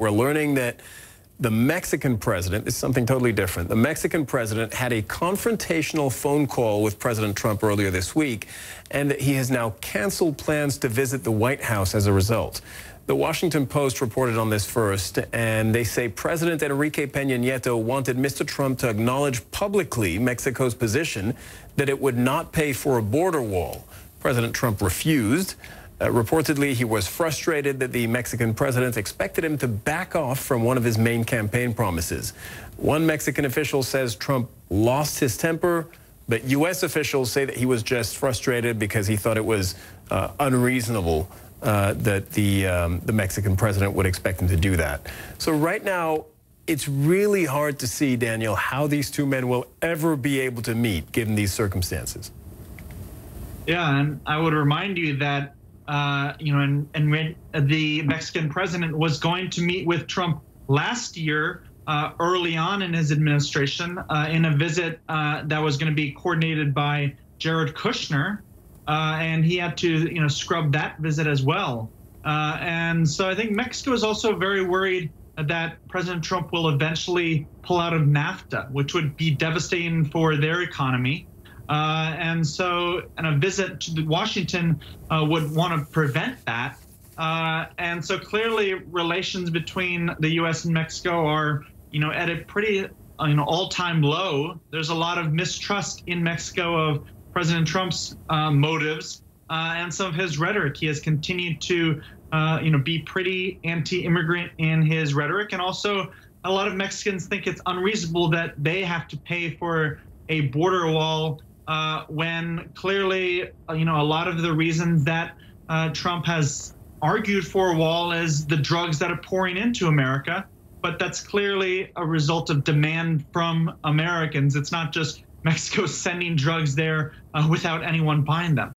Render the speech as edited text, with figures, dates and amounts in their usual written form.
we're learning that the Mexican president is something totally different. The Mexican president had a confrontational phone call with President Trump earlier this week, and that he has now canceled plans to visit the White House as a result. The Washington Post reported on this first, and they say President Enrique Peña Nieto wanted Mr. Trump to acknowledge publicly Mexico's position that it would not pay for a border wall. President Trump refused. Reportedly, he was frustrated that the Mexican president expected him to back off from one of his main campaign promises. One Mexican official says Trump lost his temper, but U.S. officials say that he was just frustrated because he thought it was unreasonable that the Mexican president would expect him to do that. So right now, it's really hard to see, Daniel, how these two men will ever be able to meet given these circumstances. Yeah, and I would remind you that the Mexican president was going to meet with Trump last year, early on in his administration, in a visit that was going to be coordinated by Jared Kushner, and he had to, scrub that visit as well. And so I think Mexico is also very worried that President Trump will eventually pull out of NAFTA, which would be devastating for their economy. And a visit to Washington would want to prevent that. And so clearly relations between the U.S. and Mexico are, at a pretty, all-time low. There's a lot of mistrust in Mexico of President Trump's motives and some of his rhetoric. He has continued to, be pretty anti-immigrant in his rhetoric. And also a lot of Mexicans think it's unreasonable that they have to pay for a border wall when clearly, a lot of the reasons that Trump has argued for a wall is the drugs that are pouring into America. But that's clearly a result of demand from Americans. It's not just Mexico sending drugs there without anyone buying them.